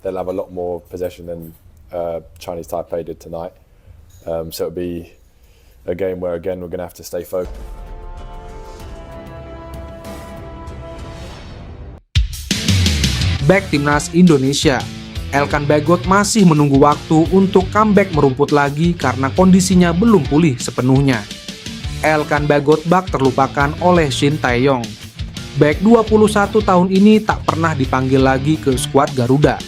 they'll have a lot more possession than Chinese Taipei did tonight. So it'll be a game where again we're going to have to stay focused. Back Timnas Indonesia, Elkan Bagot masih menunggu waktu untuk comeback merumput lagi karena kondisinya belum pulih sepenuhnya. Elkan Bagot bak terlupakan oleh Shin Tae-yong. Back 21 tahun ini tak pernah dipanggil lagi ke skuad Garuda.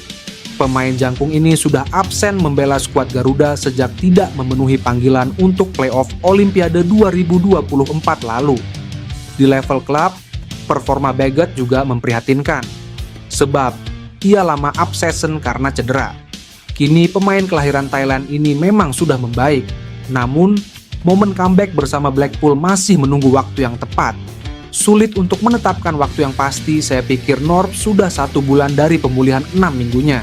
Pemain jangkung ini sudah absen membela skuad Garuda sejak tidak memenuhi panggilan untuk playoff Olimpiade 2024 lalu. Di level klub, performa Bagot juga memprihatinkan. Sebab ia lama absesen karena cedera. Kini pemain kelahiran Thailand ini memang sudah membaik. Namun, momen comeback bersama Blackpool masih menunggu waktu yang tepat. Sulit untuk menetapkan waktu yang pasti, saya pikir North sudah 1 bulan dari pemulihan 6 minggunya.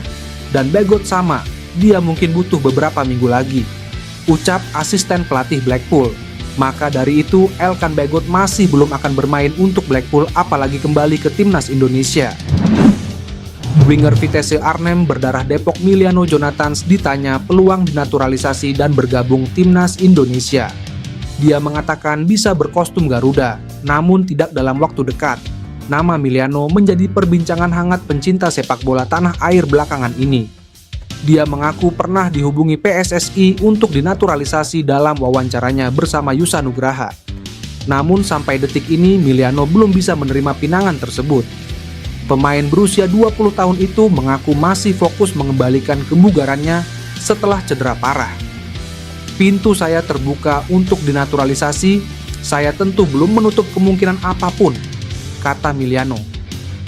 Dan Bagot sama, dia mungkin butuh beberapa minggu lagi. Ucap asisten pelatih Blackpool. Maka dari itu, Elkan Bagot masih belum akan bermain untuk Blackpool apalagi kembali ke timnas Indonesia. Winger Vitesse Arnhem berdarah Depok Miliano Jonathans ditanya peluang dinaturalisasi dan bergabung timnas Indonesia. Dia mengatakan bisa berkostum Garuda, namun tidak dalam waktu dekat. Nama Miliano menjadi perbincangan hangat pencinta sepak bola tanah air belakangan ini. Dia mengaku pernah dihubungi PSSI untuk dinaturalisasi dalam wawancaranya bersama Yusa Nugraha. Namun sampai detik ini Miliano belum bisa menerima pinangan tersebut. Pemain berusia 20 tahun itu mengaku masih fokus mengembalikan kebugarannya setelah cedera parah. Pintu saya terbuka untuk dinaturalisasi, saya tentu belum menutup kemungkinan apapun, kata Miliano.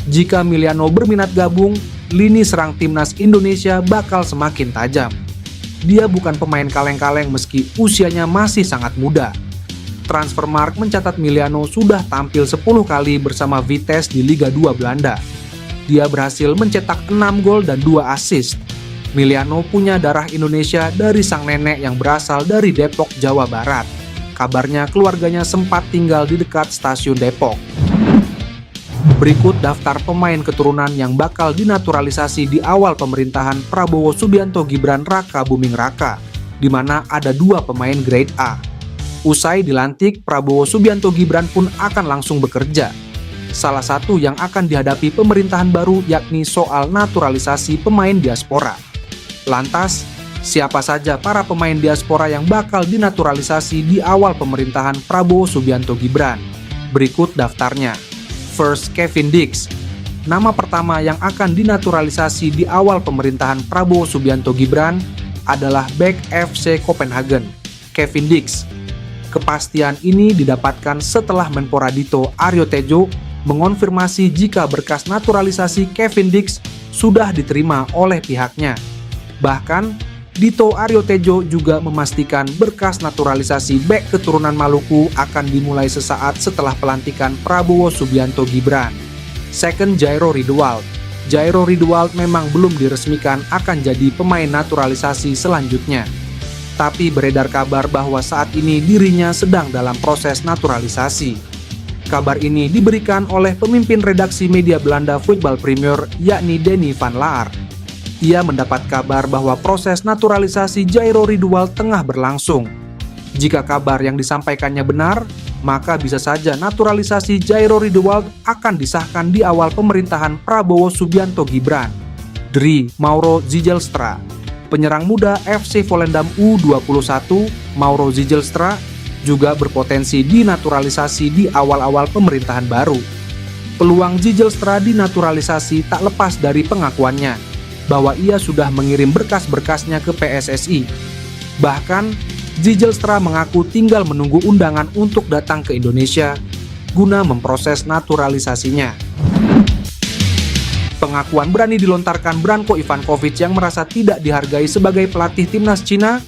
Jika Miliano berminat gabung, lini serang timnas Indonesia bakal semakin tajam. Dia bukan pemain kaleng-kaleng meski usianya masih sangat muda. Transfermarkt mencatat Miliano sudah tampil 10 kali bersama Vitesse di Liga 2 Belanda. Dia berhasil mencetak 6 gol dan 2 assist. Miliano punya darah Indonesia dari sang nenek yang berasal dari Depok, Jawa Barat. Kabarnya keluarganya sempat tinggal di dekat stasiun Depok. Berikut daftar pemain keturunan yang bakal dinaturalisasi di awal pemerintahan Prabowo Subianto Gibran Raka Buming Raka, di mana ada 2 pemain grade A. Usai dilantik, Prabowo Subianto Gibran pun akan langsung bekerja. Salah satu yang akan dihadapi pemerintahan baru yakni soal naturalisasi pemain diaspora. Lantas, siapa saja para pemain diaspora yang bakal dinaturalisasi di awal pemerintahan Prabowo Subianto Gibran? Berikut daftarnya. First, Kevin Dix. Nama pertama yang akan dinaturalisasi di awal pemerintahan Prabowo Subianto Gibran adalah bek FC Copenhagen, Kevin Dix. Kepastian ini didapatkan setelah Menpora Dito Aryo Tejo mengonfirmasi jika berkas naturalisasi Kevin Dix sudah diterima oleh pihaknya. Bahkan, Dito Aryo Tejo juga memastikan berkas naturalisasi bek keturunan Maluku akan dimulai sesaat setelah pelantikan Prabowo Subianto Gibran. Second, Jairo Ridewald. Jairo Ridewald memang belum diresmikan akan jadi pemain naturalisasi selanjutnya. Tapi beredar kabar bahwa saat ini dirinya sedang dalam proses naturalisasi. Kabar ini diberikan oleh pemimpin redaksi media Belanda Voetbal Premier yakni Denny van Laar. Ia mendapat kabar bahwa proses naturalisasi Jairo Ridewald tengah berlangsung. Jika kabar yang disampaikannya benar, maka bisa saja naturalisasi Jairo Ridewald akan disahkan di awal pemerintahan Prabowo Subianto Gibran. Dri Mauro Zijlstra. Penyerang muda FC Volendam U21, Mauro Zijlstra, juga berpotensi dinaturalisasi di awal-awal pemerintahan baru. Peluang Zijlstra dinaturalisasi tak lepas dari pengakuannya bahwa ia sudah mengirim berkas-berkasnya ke PSSI. Bahkan, Zijlstra mengaku tinggal menunggu undangan untuk datang ke Indonesia guna memproses naturalisasinya. Pengakuan berani dilontarkan Branko Ivankovic yang merasa tidak dihargai sebagai pelatih timnas Cina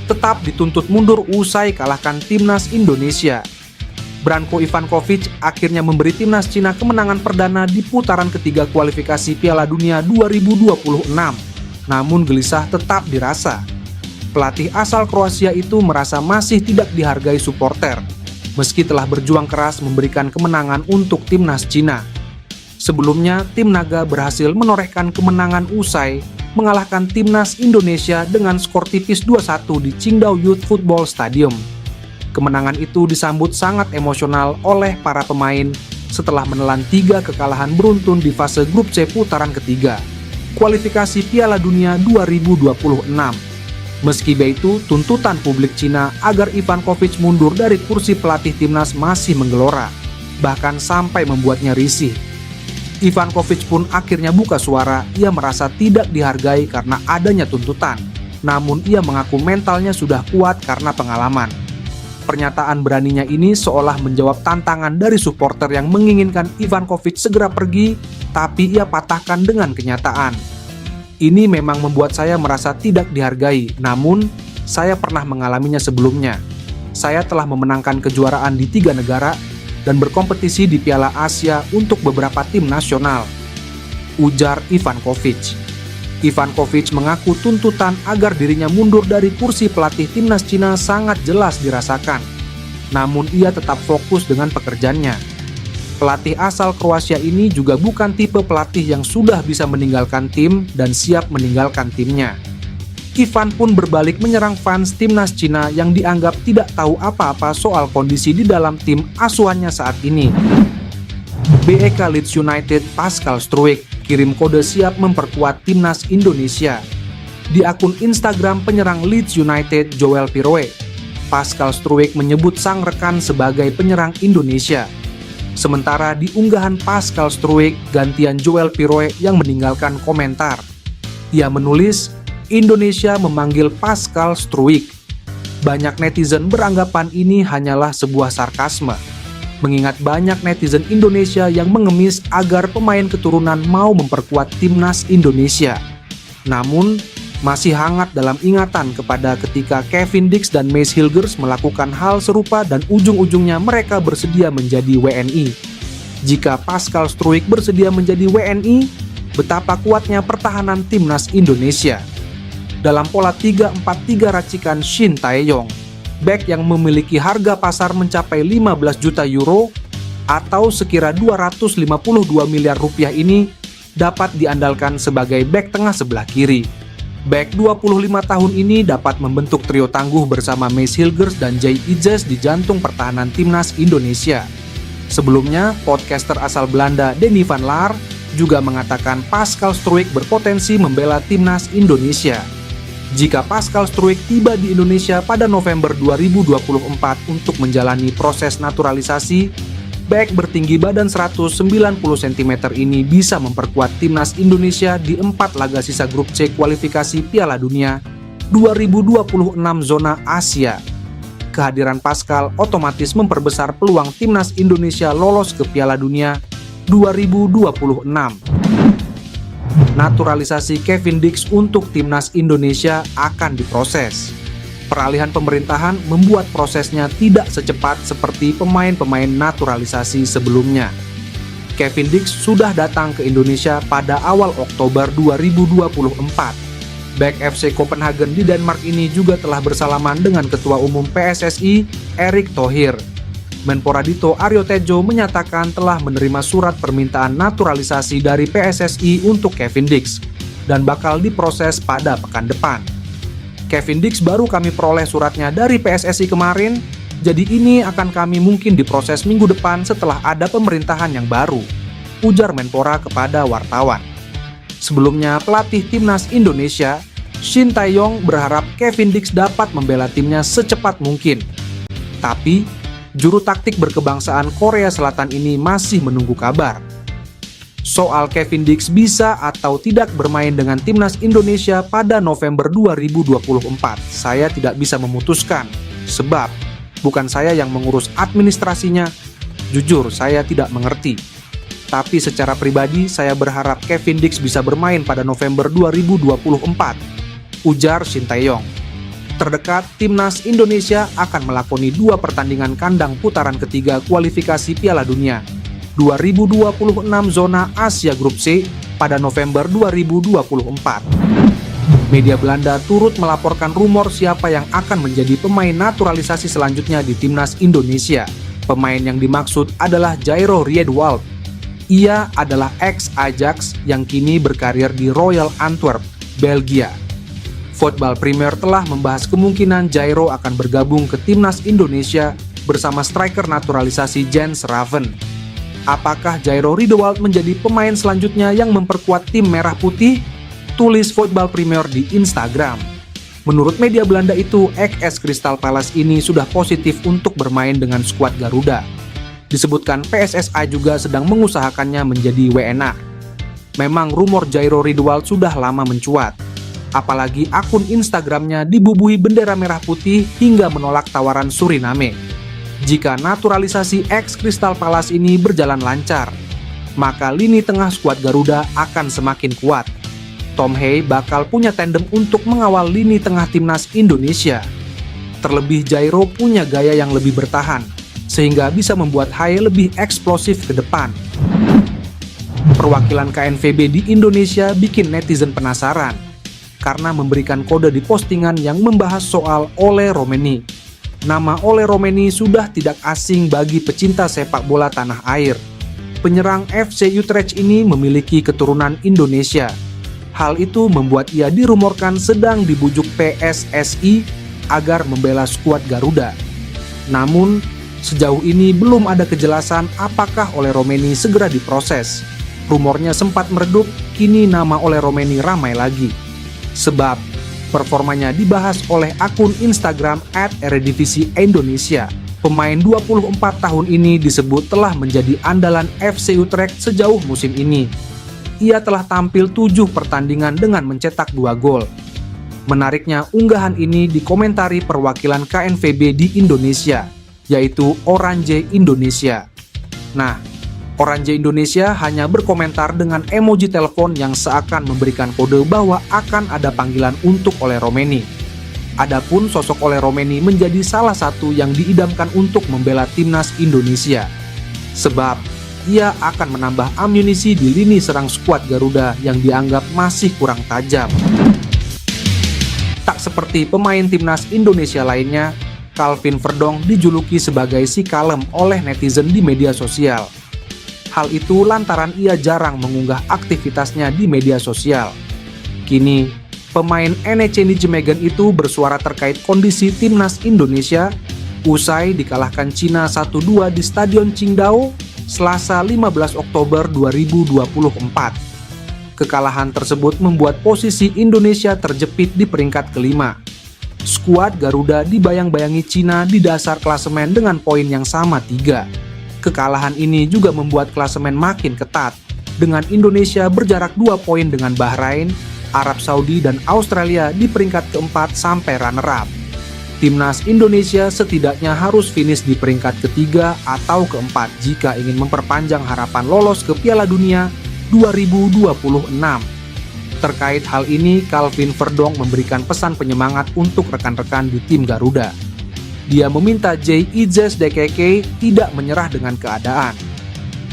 tetap dituntut mundur usai kalahkan timnas Indonesia. Branko Ivankovic akhirnya memberi timnas Cina kemenangan perdana di putaran ketiga kualifikasi Piala Dunia 2026. Namun gelisah tetap dirasa. Pelatih asal Kroasia itu merasa masih tidak dihargai supporter, meski telah berjuang keras memberikan kemenangan untuk timnas Cina. Sebelumnya, tim Naga berhasil menorehkan kemenangan usai mengalahkan Timnas Indonesia dengan skor tipis 2-1 di Qingdao Youth Football Stadium. Kemenangan itu disambut sangat emosional oleh para pemain setelah menelan 3 kekalahan beruntun di fase grup C putaran ketiga, kualifikasi Piala Dunia 2026. Meski begitu, tuntutan publik Cina agar Ivankov mundur dari kursi pelatih timnas masih menggelora, bahkan sampai membuatnya risih. Ivankov pun akhirnya buka suara. Ia merasa tidak dihargai karena adanya tuntutan, namun ia mengaku mentalnya sudah kuat karena pengalaman. Pernyataan beraninya ini seolah menjawab tantangan dari supporter yang menginginkan Ivankov segera pergi, tapi ia patahkan dengan kenyataan. Ini memang membuat saya merasa tidak dihargai, namun saya pernah mengalaminya sebelumnya. Saya telah memenangkan kejuaraan di 3 negara dan berkompetisi di Piala Asia untuk beberapa tim nasional, ujar Ivankov. Ivankov mengaku tuntutan agar dirinya mundur dari kursi pelatih timnas Cina sangat jelas dirasakan. Namun ia tetap fokus dengan pekerjaannya. Pelatih asal Kroasia ini juga bukan tipe pelatih yang sudah bisa meninggalkan tim dan siap meninggalkan timnya. Ivan pun berbalik menyerang fans timnas Cina yang dianggap tidak tahu apa-apa soal kondisi di dalam tim asuhannya saat ini. BEK Leeds United Pascal Struijk kirim kode siap memperkuat timnas Indonesia. Di akun Instagram penyerang Leeds United Joel Piroe, Pascal Struijk menyebut sang rekan sebagai penyerang Indonesia. Sementara di unggahan Pascal Struijk, gantian Joel Piroe yang meninggalkan komentar. Ia menulis, Indonesia memanggil Pascal Struijk. Banyak netizen beranggapan ini hanyalah sebuah sarkasme, mengingat banyak netizen Indonesia yang mengemis agar pemain keturunan mau memperkuat timnas Indonesia. Namun, masih hangat dalam ingatan kepada ketika Kevin Dix dan Mace Hilgers melakukan hal serupa dan ujung-ujungnya mereka bersedia menjadi WNI. Jika Pascal Struijk bersedia menjadi WNI, betapa kuatnya pertahanan timnas Indonesia. Dalam pola 3-4-3 racikan Shin Tae-yong, bek yang memiliki harga pasar mencapai 15 juta euro atau sekira 252 miliar rupiah ini dapat diandalkan sebagai bek tengah sebelah kiri. Bek 25 tahun ini dapat membentuk trio tangguh bersama Mace Hilgers dan Jay Ijes di jantung pertahanan timnas Indonesia. Sebelumnya, podcaster asal Belanda Denny van Laar juga mengatakan Pascal Struijk berpotensi membela timnas Indonesia. Jika Pascal Struijk tiba di Indonesia pada November 2024 untuk menjalani proses naturalisasi, bek bertinggi badan 190 cm ini bisa memperkuat timnas Indonesia di 4 laga sisa grup C kualifikasi Piala Dunia 2026 zona Asia. Kehadiran Pascal otomatis memperbesar peluang timnas Indonesia lolos ke Piala Dunia 2026. Naturalisasi Kevin Dix untuk timnas Indonesia akan diproses. Peralihan pemerintahan membuat prosesnya tidak secepat seperti pemain-pemain naturalisasi sebelumnya. Kevin Dix sudah datang ke Indonesia pada awal Oktober 2024. Bek FC Copenhagen di Denmark ini juga telah bersalaman dengan Ketua Umum PSSI, Erick Thohir. Menpora Dito Aryo Tejo menyatakan telah menerima surat permintaan naturalisasi dari PSSI untuk Kevin Dix dan bakal diproses pada pekan depan. Kevin Dix baru kami peroleh suratnya dari PSSI kemarin, jadi ini akan kami mungkin diproses minggu depan setelah ada pemerintahan yang baru, ujar Menpora kepada wartawan. Sebelumnya, pelatih timnas Indonesia, Shin Tae-yong berharap Kevin Dix dapat membela timnya secepat mungkin. Tapi, juru taktik berkebangsaan Korea Selatan ini masih menunggu kabar. Soal Kevin Dix bisa atau tidak bermain dengan timnas Indonesia pada November 2024, saya tidak bisa memutuskan, sebab bukan saya yang mengurus administrasinya. Jujur, saya tidak mengerti. Tapi secara pribadi, saya berharap Kevin Dix bisa bermain pada November 2024, ujar Shin Tae-yong. Terdekat, timnas Indonesia akan melakoni 2 pertandingan kandang putaran ketiga kualifikasi Piala Dunia 2026 zona Asia Grup C pada November 2024. Media Belanda turut melaporkan rumor siapa yang akan menjadi pemain naturalisasi selanjutnya di timnas Indonesia. Pemain yang dimaksud adalah Jairo Riedewald. Ia adalah ex-Ajax yang kini berkarir di Royal Antwerp, Belgia. Voetbal Premier telah membahas kemungkinan Jairo akan bergabung ke timnas Indonesia bersama striker naturalisasi Jens Raven. Apakah Jairo Riedewald menjadi pemain selanjutnya yang memperkuat tim merah putih? Tulis Voetbal Premier di Instagram. Menurut media Belanda itu, ex Crystal Palace ini sudah positif untuk bermain dengan skuad Garuda. Disebutkan PSSI juga sedang mengusahakannya menjadi WNA. Memang rumor Jairo Riedewald sudah lama mencuat. Apalagi akun Instagramnya dibubuhi bendera merah putih hingga menolak tawaran Suriname. Jika naturalisasi ex Crystal Palace ini berjalan lancar, maka lini tengah skuad Garuda akan semakin kuat. Tom Hay bakal punya tandem untuk mengawal lini tengah timnas Indonesia. Terlebih Jairo punya gaya yang lebih bertahan, sehingga bisa membuat Hay lebih eksplosif ke depan. Perwakilan KNVB di Indonesia bikin netizen penasaran, karena memberikan kode di postingan yang membahas soal Ole Romeni. Nama Ole Romeni sudah tidak asing bagi pecinta sepak bola tanah air. Penyerang FC Utrecht ini memiliki keturunan Indonesia. Hal itu membuat ia dirumorkan sedang dibujuk PSSI agar membela skuad Garuda. Namun, sejauh ini belum ada kejelasan apakah Ole Romeni segera diproses. Rumornya sempat meredup, kini nama Ole Romeni ramai lagi. Sebab performanya dibahas oleh akun Instagram @eredivisie_indonesia. Pemain 24 tahun ini disebut telah menjadi andalan FC Utrecht sejauh musim ini. Ia telah tampil 7 pertandingan dengan mencetak 2 gol. Menariknya, unggahan ini dikomentari perwakilan KNVB di Indonesia, yaitu Orange Indonesia. Nah, Orange Indonesia hanya berkomentar dengan emoji telepon yang seakan memberikan kode bahwa akan ada panggilan untuk Ole Romeni. Adapun sosok Ole Romeni menjadi salah satu yang diidamkan untuk membela timnas Indonesia. Sebab ia akan menambah amunisi di lini serang skuad Garuda yang dianggap masih kurang tajam. Tak seperti pemain timnas Indonesia lainnya, Calvin Verdonk dijuluki sebagai si kalem oleh netizen di media sosial. Hal itu lantaran ia jarang mengunggah aktivitasnya di media sosial. Kini, pemain NEC Nijmegen itu bersuara terkait kondisi timnas Indonesia usai dikalahkan Cina 1-2 di Stadion Qingdao Selasa 15 Oktober 2024. Kekalahan tersebut membuat posisi Indonesia terjepit di peringkat kelima. Skuad Garuda dibayang-bayangi Cina di dasar klasemen dengan poin yang sama 3. Kekalahan ini juga membuat klasemen makin ketat, dengan Indonesia berjarak 2 poin dengan Bahrain, Arab Saudi, dan Australia di peringkat keempat sampai runner-up. Timnas Indonesia setidaknya harus finish di peringkat ketiga atau keempat jika ingin memperpanjang harapan lolos ke Piala Dunia 2026. Terkait hal ini, Calvin Verdonk memberikan pesan penyemangat untuk rekan-rekan di tim Garuda. Dia meminta JIZSDKK tidak menyerah dengan keadaan.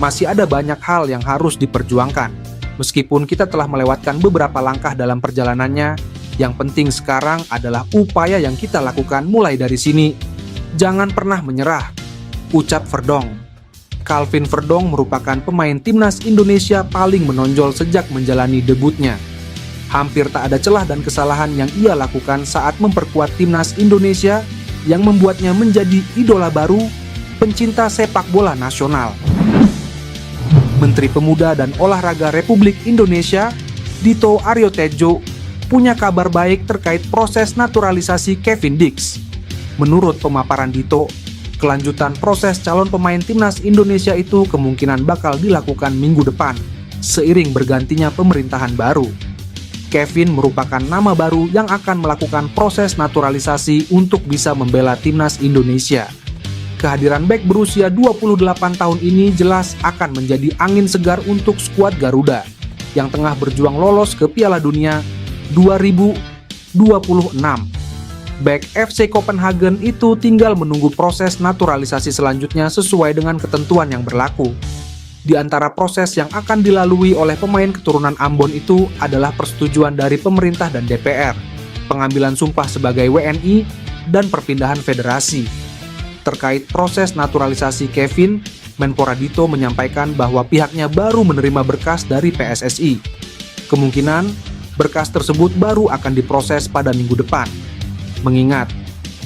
Masih ada banyak hal yang harus diperjuangkan. Meskipun kita telah melewatkan beberapa langkah dalam perjalanannya, yang penting sekarang adalah upaya yang kita lakukan mulai dari sini. Jangan pernah menyerah, ucap Verdonk. Calvin Verdonk merupakan pemain timnas Indonesia paling menonjol sejak menjalani debutnya. Hampir tak ada celah dan kesalahan yang ia lakukan saat memperkuat timnas Indonesia yang membuatnya menjadi idola baru pencinta sepak bola nasional. Menteri Pemuda dan Olahraga Republik Indonesia, Dito Aryo Tejo, punya kabar baik terkait proses naturalisasi Kevin Dix. Menurut pemaparan Dito, kelanjutan proses calon pemain timnas Indonesia itu kemungkinan bakal dilakukan minggu depan, seiring bergantinya pemerintahan baru. Kevin merupakan nama baru yang akan melakukan proses naturalisasi untuk bisa membela timnas Indonesia. Kehadiran bek berusia 28 tahun ini jelas akan menjadi angin segar untuk skuad Garuda yang tengah berjuang lolos ke Piala Dunia 2026. Bek FC Copenhagen itu tinggal menunggu proses naturalisasi selanjutnya sesuai dengan ketentuan yang berlaku. Di antara proses yang akan dilalui oleh pemain keturunan Ambon itu adalah persetujuan dari pemerintah dan DPR, pengambilan sumpah sebagai WNI, dan perpindahan federasi. Terkait proses naturalisasi Kevin, Menpora Dito menyampaikan bahwa pihaknya baru menerima berkas dari PSSI. Kemungkinan berkas tersebut baru akan diproses pada minggu depan. Mengingat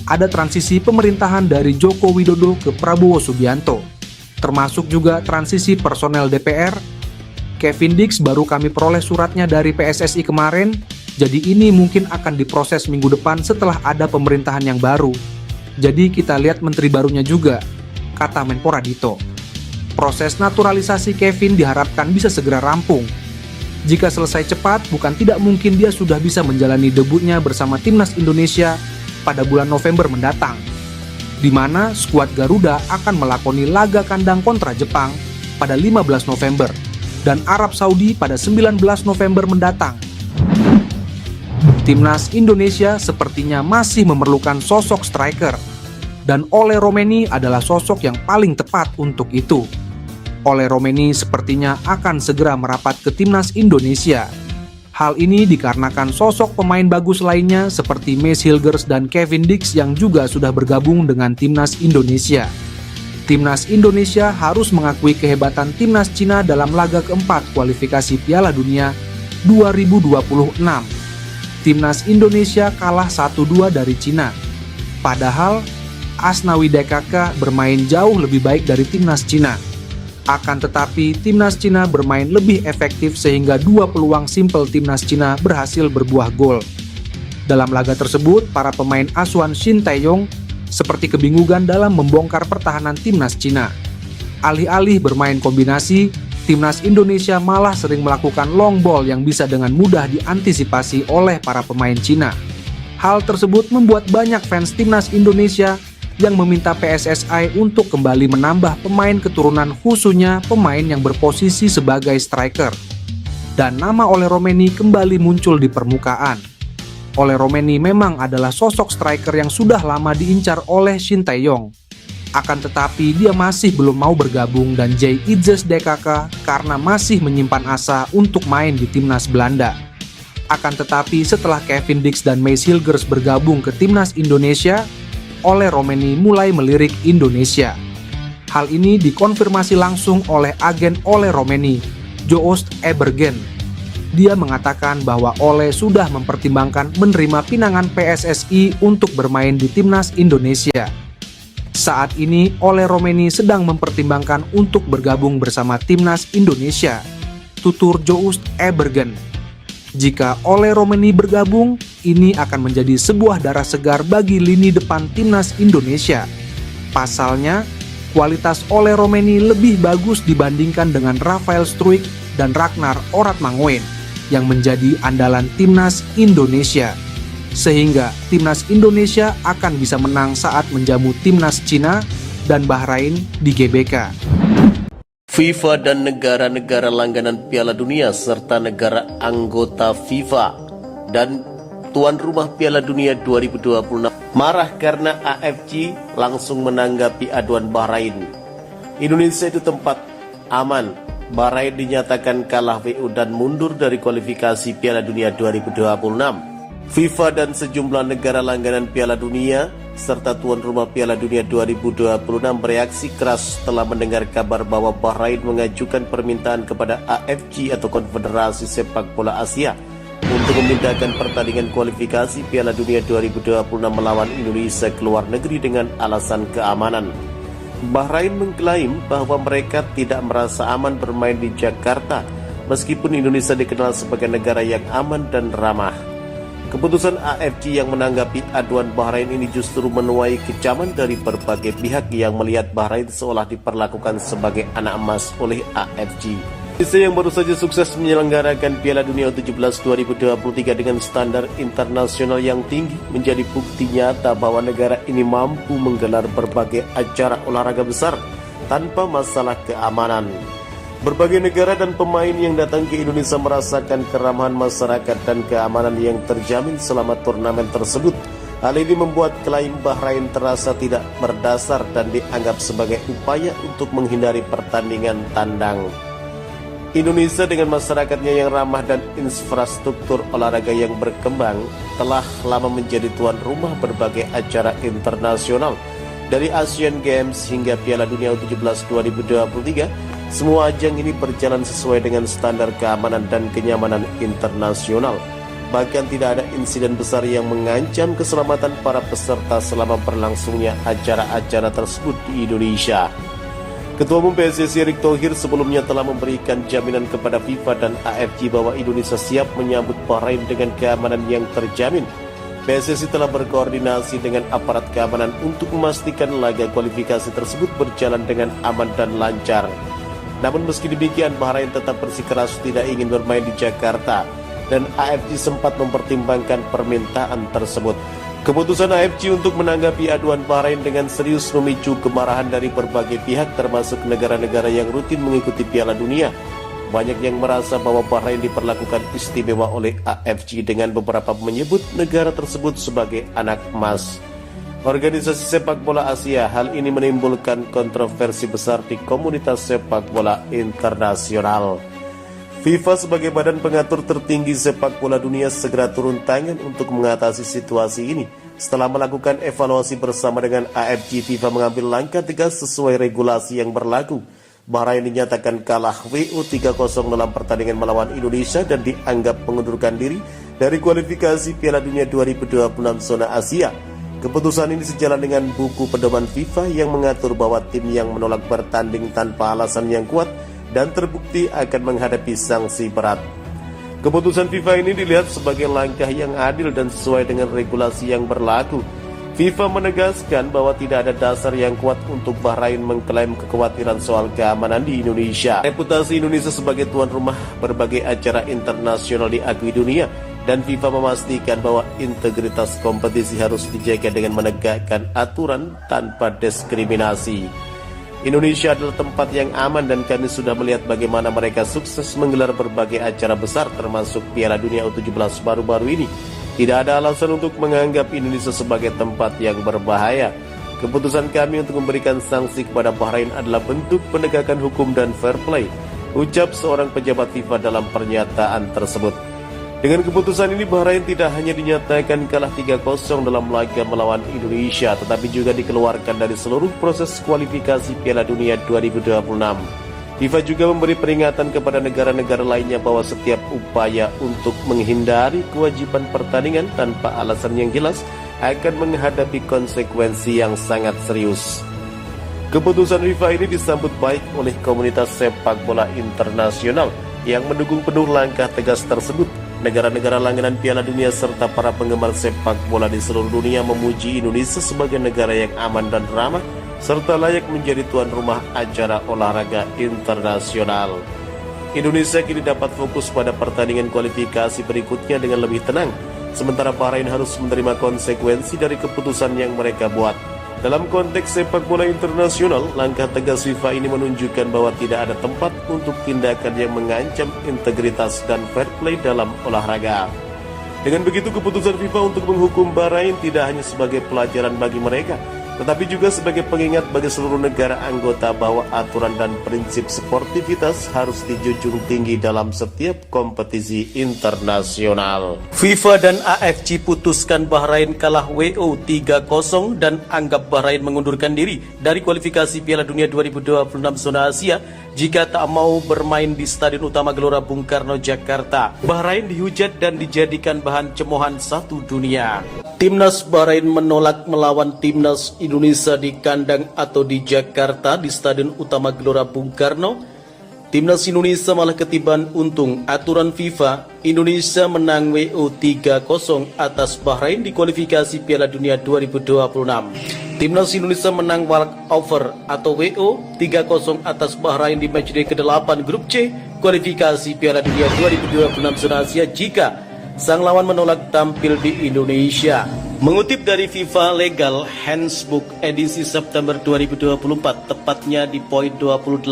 ada transisi pemerintahan dari Joko Widodo ke Prabowo Subianto, termasuk juga transisi personel DPR. Kevin Dix baru kami peroleh suratnya dari PSSI kemarin, jadi ini mungkin akan diproses minggu depan setelah ada pemerintahan yang baru. Jadi kita lihat menteri barunya juga, kata Menpora Dito. Proses naturalisasi Kevin diharapkan bisa segera rampung. Jika selesai cepat, bukan tidak mungkin dia sudah bisa menjalani debutnya bersama Timnas Indonesia pada bulan November mendatang, di mana skuad Garuda akan melakoni laga kandang kontra Jepang pada 15 November dan Arab Saudi pada 19 November mendatang. Timnas Indonesia sepertinya masih memerlukan sosok striker, dan Ole Romeni adalah sosok yang paling tepat untuk itu. Ole Romeni sepertinya akan segera merapat ke Timnas Indonesia. Hal ini dikarenakan sosok pemain bagus lainnya seperti Mace Hilgers dan Kevin Dix yang juga sudah bergabung dengan Timnas Indonesia. Timnas Indonesia harus mengakui kehebatan Timnas Cina dalam laga keempat kualifikasi Piala Dunia 2026. Timnas Indonesia kalah 1-2 dari Cina. Padahal Asnawi DKK bermain jauh lebih baik dari Timnas Cina. Akan tetapi Timnas Cina bermain lebih efektif sehingga dua peluang simpel Timnas Cina berhasil berbuah gol. Dalam laga tersebut, para pemain asuhan Shin Tae-yong seperti kebingungan dalam membongkar pertahanan Timnas Cina. Alih-alih bermain kombinasi, Timnas Indonesia malah sering melakukan long ball yang bisa dengan mudah diantisipasi oleh para pemain Cina. Hal tersebut membuat banyak fans Timnas Indonesia yang meminta PSSI untuk kembali menambah pemain keturunan, khususnya pemain yang berposisi sebagai striker. Dan nama Ole Romeni kembali muncul di permukaan. Ole Romeni memang adalah sosok striker yang sudah lama diincar oleh Shin Tae-yong. Akan tetapi dia masih belum mau bergabung dan Jay Idzes DKK karena masih menyimpan asa untuk main di Timnas Belanda. Akan tetapi setelah Kevin Dix dan Mace Hilgers bergabung ke Timnas Indonesia, Ole Romeni mulai melirik Indonesia. Hal ini dikonfirmasi langsung oleh agen Ole Romeni, Joost Ebergen. Dia mengatakan bahwa Ole sudah mempertimbangkan menerima pinangan PSSI untuk bermain di Timnas Indonesia. Saat ini Ole Romeni sedang mempertimbangkan untuk bergabung bersama Timnas Indonesia, tutur Joost Ebergen. Jika Ole Romeni bergabung, ini akan menjadi sebuah darah segar bagi lini depan Timnas Indonesia. Pasalnya, kualitas Ole Romeni lebih bagus dibandingkan dengan Rafael Struijk dan Ragnar Oratmangoen yang menjadi andalan Timnas Indonesia. Sehingga Timnas Indonesia akan bisa menang saat menjamu Timnas Cina dan Bahrain di GBK. FIFA dan negara-negara langganan Piala Dunia serta negara anggota FIFA dan tuan rumah Piala Dunia 2026 marah karena AFC langsung menanggapi aduan Bahrain. Indonesia itu tempat aman. Bahrain dinyatakan kalah WO dan mundur dari kualifikasi Piala Dunia 2026. FIFA dan sejumlah negara langganan Piala Dunia serta tuan rumah Piala Dunia 2026 bereaksi keras setelah mendengar kabar bahwa Bahrain mengajukan permintaan kepada AFC atau Konfederasi Sepak Bola Asia untuk memindahkan pertandingan kualifikasi Piala Dunia 2026 melawan Indonesia ke luar negeri dengan alasan keamanan. Bahrain mengklaim bahwa mereka tidak merasa aman bermain di Jakarta meskipun Indonesia dikenal sebagai negara yang aman dan ramah. Keputusan AFC yang menanggapi aduan Bahrain ini justru menuai kecaman dari berbagai pihak yang melihat Bahrain seolah diperlakukan sebagai anak emas oleh AFC. Indonesia yang baru saja sukses menyelenggarakan Piala Dunia U17 2023 dengan standar internasional yang tinggi menjadi bukti nyata bahwa negara ini mampu menggelar berbagai acara olahraga besar tanpa masalah keamanan. Berbagai negara dan pemain yang datang ke Indonesia merasakan keramahan masyarakat dan keamanan yang terjamin selama turnamen tersebut. Hal ini membuat klaim Bahrain terasa tidak berdasar dan dianggap sebagai upaya untuk menghindari pertandingan tandang. Indonesia dengan masyarakatnya yang ramah dan infrastruktur olahraga yang berkembang telah lama menjadi tuan rumah berbagai acara internasional Dari Asian Games hingga Piala Dunia U17 2023, semua ajang ini berjalan sesuai dengan standar keamanan dan kenyamanan internasional. Bahkan tidak ada insiden besar yang mengancam keselamatan para peserta selama berlangsungnya acara-acara tersebut di Indonesia. Ketua Umum PSSI Erick Thohir sebelumnya telah memberikan jaminan kepada FIFA dan AFC bahwa Indonesia siap menyambut Bahrain dengan keamanan yang terjamin. PSSI telah berkoordinasi dengan aparat keamanan untuk memastikan laga kualifikasi tersebut berjalan dengan aman dan lancar. Namun meski demikian, Bahrain tetap bersikeras tidak ingin bermain di Jakarta, dan AFC sempat mempertimbangkan permintaan tersebut. Keputusan AFC untuk menanggapi aduan Bahrain dengan serius memicu kemarahan dari berbagai pihak termasuk negara-negara yang rutin mengikuti Piala Dunia. Banyak yang merasa bahwa Bahrain diperlakukan istimewa oleh AFC dengan beberapa menyebut negara tersebut sebagai anak emas. Organisasi sepak bola Asia, hal ini menimbulkan kontroversi besar di komunitas sepak bola internasional. FIFA sebagai badan pengatur tertinggi sepak bola dunia segera turun tangan untuk mengatasi situasi ini. Setelah melakukan evaluasi bersama dengan AFC, FIFA mengambil langkah tegas sesuai regulasi yang berlaku. Bahrain dinyatakan kalah WO 3-0 dalam pertandingan melawan Indonesia dan dianggap mengundurkan diri dari kualifikasi Piala Dunia 2026 zona Asia. Keputusan ini sejalan dengan buku pedoman FIFA yang mengatur bahwa tim yang menolak bertanding tanpa alasan yang kuat dan terbukti akan menghadapi sanksi berat. Keputusan FIFA ini dilihat sebagai langkah yang adil dan sesuai dengan regulasi yang berlaku. FIFA menegaskan bahwa tidak ada dasar yang kuat untuk Bahrain mengklaim kekhawatiran soal keamanan di Indonesia. Reputasi Indonesia sebagai tuan rumah berbagai acara internasional diakui dunia, dan FIFA memastikan bahwa integritas kompetisi harus dijaga dengan menegakkan aturan tanpa diskriminasi. Indonesia adalah tempat yang aman dan kami sudah melihat bagaimana mereka sukses menggelar berbagai acara besar termasuk Piala Dunia U17 baru-baru ini. Tidak ada alasan untuk menganggap Indonesia sebagai tempat yang berbahaya. Keputusan kami untuk memberikan sanksi kepada Bahrain adalah bentuk penegakan hukum dan fair play, ucap seorang pejabat FIFA dalam pernyataan tersebut. Dengan keputusan ini, Bahrain tidak hanya dinyatakan kalah 3-0 dalam laga melawan Indonesia, tetapi juga dikeluarkan dari seluruh proses kualifikasi Piala Dunia 2026. FIFA juga memberi peringatan kepada negara-negara lainnya bahwa setiap upaya untuk menghindari kewajiban pertandingan tanpa alasan yang jelas akan menghadapi konsekuensi yang sangat serius. Keputusan FIFA ini disambut baik oleh komunitas sepak bola internasional yang mendukung penuh langkah tegas tersebut. Negara-negara langganan Piala Dunia serta para penggemar sepak bola di seluruh dunia memuji Indonesia sebagai negara yang aman dan ramah, serta layak menjadi tuan rumah acara olahraga internasional. Indonesia kini dapat fokus pada pertandingan kualifikasi berikutnya dengan lebih tenang, sementara Bahrain harus menerima konsekuensi dari keputusan yang mereka buat. Dalam konteks sepak bola internasional, langkah tegas FIFA ini menunjukkan bahwa tidak ada tempat untuk tindakan yang mengancam integritas dan fair play dalam olahraga. Dengan begitu, keputusan FIFA untuk menghukum Bahrain tidak hanya sebagai pelajaran bagi mereka, tetapi juga sebagai pengingat bagi seluruh negara anggota bahwa aturan dan prinsip sportivitas harus dijunjung tinggi dalam setiap kompetisi internasional. FIFA dan AFC putuskan Bahrain kalah WO 3-0 dan anggap Bahrain mengundurkan diri dari kualifikasi Piala Dunia 2026 zona Asia jika tak mau bermain di Stadion Utama Gelora Bung Karno, Jakarta. Bahrain dihujat dan dijadikan bahan cemoohan satu dunia. Timnas Bahrain menolak melawan Timnas Indonesia di kandang atau di Jakarta di Stadion Utama Gelora Bung Karno. Timnas Indonesia malah ketiban untung. Aturan FIFA, Indonesia menang WO 3-0 atas Bahrain di kualifikasi Piala Dunia 2026. Timnas Indonesia menang walkover atau WO 3-0 atas Bahrain di matchday ke-8 grup C kualifikasi Piala Dunia 2026 zona Asia jika sang lawan menolak tampil di Indonesia. Mengutip dari FIFA Legal Handbook edisi September 2024, tepatnya di poin 28,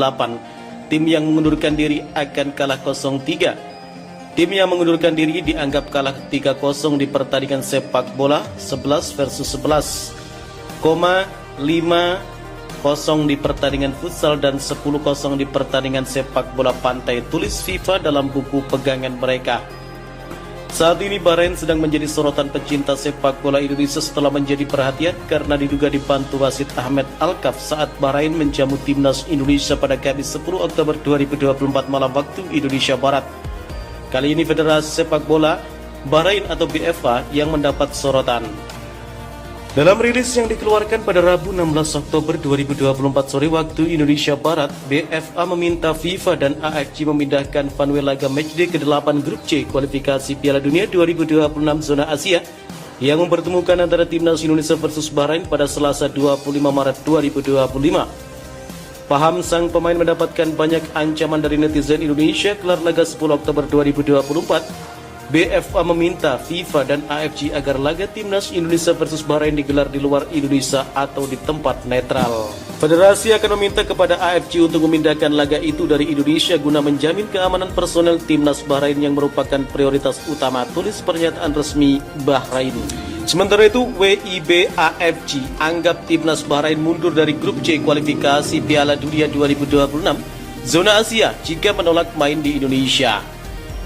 tim yang mengundurkan diri akan kalah 0-3. Tim yang mengundurkan diri dianggap kalah 3-0 di pertandingan sepak bola 11 versus 11, 5-0 di pertandingan futsal dan 10-0 di pertandingan sepak bola pantai, tulis FIFA dalam buku pegangan mereka. Saat ini Bahrain sedang menjadi sorotan pecinta sepak bola Indonesia setelah menjadi perhatian karena diduga dibantu wasit Ahmed Alkaf saat Bahrain menjamu timnas Indonesia pada Kamis 10 Oktober 2024 malam waktu Indonesia Barat. Kali ini Federasi Sepak Bola Bahrain atau BFA yang mendapat sorotan. Dalam rilis yang dikeluarkan pada Rabu 16 Oktober 2024 sore waktu Indonesia Barat, BFA meminta FIFA dan AFC memindahkan Funway laga matchday ke-8 grup C kualifikasi Piala Dunia 2026 zona Asia yang mempertemukan antara timnas Indonesia versus Bahrain pada Selasa 25 Maret 2025. Paham sang pemain mendapatkan banyak ancaman dari netizen Indonesia kelar laga 10 Oktober 2024. BFA meminta FIFA dan AFC agar laga timnas Indonesia versus Bahrain digelar di luar Indonesia atau di tempat netral. Federasi akan meminta kepada AFC untuk memindahkan laga itu dari Indonesia guna menjamin keamanan personel timnas Bahrain yang merupakan prioritas utama, tulis pernyataan resmi Bahrain. Sementara itu, WIB AFC anggap timnas Bahrain mundur dari grup C kualifikasi Piala Dunia 2026 zona Asia jika menolak main di Indonesia.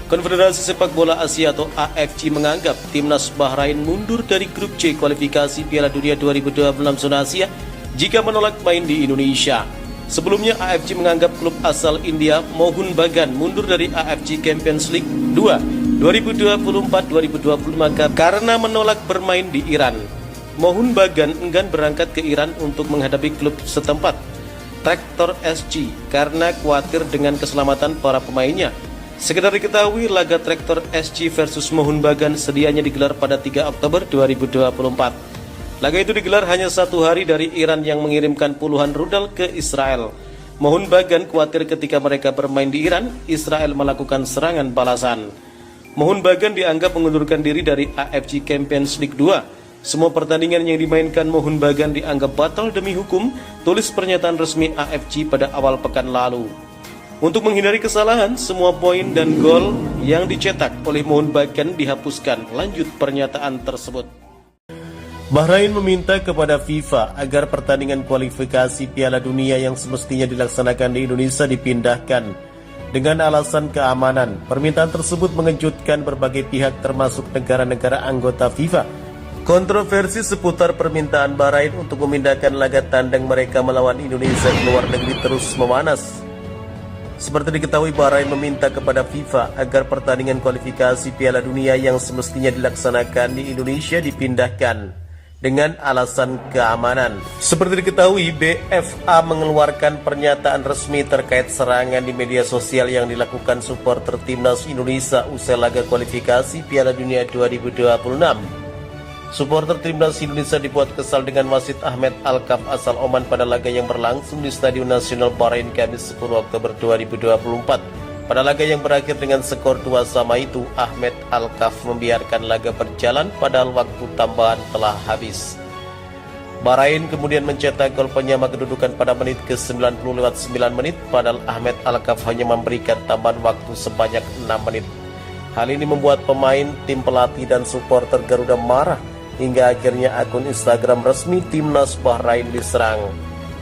Konfederasi Sepak Bola Asia atau AFC menganggap timnas Bahrain mundur dari grup C kualifikasi Piala Dunia 2026 zona Asia jika menolak main di Indonesia. Sebelumnya AFC menganggap klub asal India Mohun Bagan mundur dari AFC Champions League 2 2024-2025 karena menolak bermain di Iran. Mohun Bagan enggan berangkat ke Iran untuk menghadapi klub setempat, Traktor SC, karena khawatir dengan keselamatan para pemainnya. Sekedar diketahui, laga Traktor SC versus Mohun Bagan sedianya digelar pada 3 Oktober 2024. Laga itu digelar hanya 1 hari dari Iran yang mengirimkan puluhan rudal ke Israel. Mohun Bagan khawatir ketika mereka bermain di Iran, Israel melakukan serangan balasan. Mohun Bagan dianggap mengundurkan diri dari AFC Champions League 2. Semua pertandingan yang dimainkan Mohun Bagan dianggap batal demi hukum, tulis pernyataan resmi AFC pada awal pekan lalu. Untuk menghindari kesalahan, semua poin dan gol yang dicetak oleh Mohun Bagan dihapuskan. Lanjut pernyataan tersebut. Bahrain meminta kepada FIFA agar pertandingan kualifikasi Piala Dunia yang semestinya dilaksanakan di Indonesia dipindahkan dengan alasan keamanan. Permintaan tersebut mengejutkan berbagai pihak termasuk negara-negara anggota FIFA. Kontroversi seputar permintaan Bahrain untuk memindahkan laga tandang mereka melawan Indonesia ke luar negeri terus memanas. Seperti diketahui, Bahrain meminta kepada FIFA agar pertandingan kualifikasi Piala Dunia yang semestinya dilaksanakan di Indonesia dipindahkan dengan alasan keamanan. Seperti diketahui, BFA mengeluarkan pernyataan resmi terkait serangan di media sosial yang dilakukan supporter timnas Indonesia usai laga kualifikasi Piala Dunia 2026. Supporter timnas Indonesia dibuat kesal dengan wasit Ahmed Alkaf asal Oman pada laga yang berlangsung di Stadion Nasional Bahrain Kamis 10 Oktober 2024. Pada laga yang berakhir dengan skor 2-2 itu, Ahmed Alkaf membiarkan laga berjalan padahal waktu tambahan telah habis. Bahrain kemudian mencetak gol penyama kedudukan pada menit ke-90 lewat 9 menit, padahal Ahmed Alkaf hanya memberikan tambahan waktu sebanyak 6 menit. Hal ini membuat pemain, tim pelatih, dan supporter Garuda marah. Hingga akhirnya akun Instagram resmi timnas Bahrain diserang.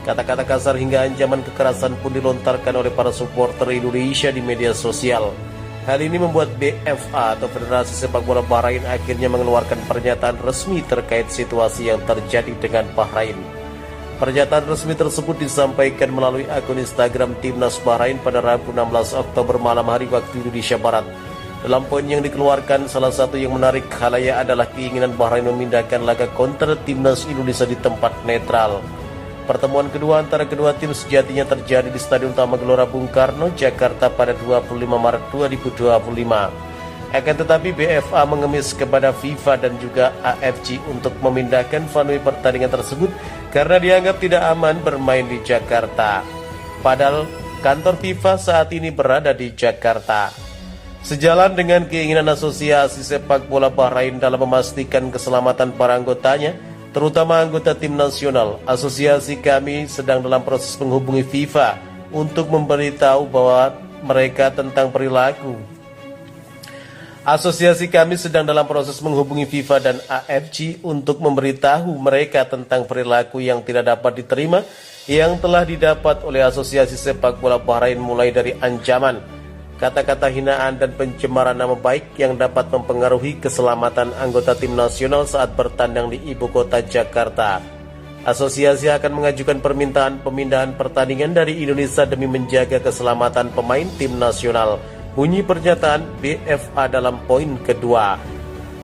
Kata-kata kasar hingga ancaman kekerasan pun dilontarkan oleh para supporter Indonesia di media sosial. Hal ini membuat BFA atau Federasi Sepak Bola Bahrain akhirnya mengeluarkan pernyataan resmi terkait situasi yang terjadi dengan Bahrain. Pernyataan resmi tersebut disampaikan melalui akun Instagram timnas Bahrain pada Rabu 16 Oktober malam hari waktu Indonesia Barat. Dalam poin yang dikeluarkan, salah satu yang menarik khalayak adalah keinginan Bahrain memindahkan laga kontra timnas Indonesia di tempat netral. Pertemuan kedua antara kedua tim sejatinya terjadi di Stadion Utama Gelora Bung Karno, Jakarta pada 25 Maret 2025. Akan tetapi BFA mengemis kepada FIFA dan juga AFC untuk memindahkan venue pertandingan tersebut karena dianggap tidak aman bermain di Jakarta. Padahal kantor FIFA saat ini berada di Jakarta. Sejalan dengan keinginan Asosiasi Sepak Bola Bahrain dalam memastikan keselamatan para anggotanya, terutama anggota tim nasional, asosiasi kami sedang dalam proses menghubungi FIFA untuk memberitahu bahwa mereka tentang perilaku. Asosiasi kami sedang dalam proses menghubungi FIFA dan AFC untuk memberitahu mereka tentang perilaku yang tidak dapat diterima yang telah didapat oleh Asosiasi Sepak Bola Bahrain, mulai dari ancaman, kata-kata hinaan dan pencemaran nama baik yang dapat mempengaruhi keselamatan anggota tim nasional saat bertandang di ibu kota Jakarta. Asosiasi akan mengajukan permintaan pemindahan pertandingan dari Indonesia demi menjaga keselamatan pemain tim nasional. Bunyi pernyataan BFA dalam poin kedua.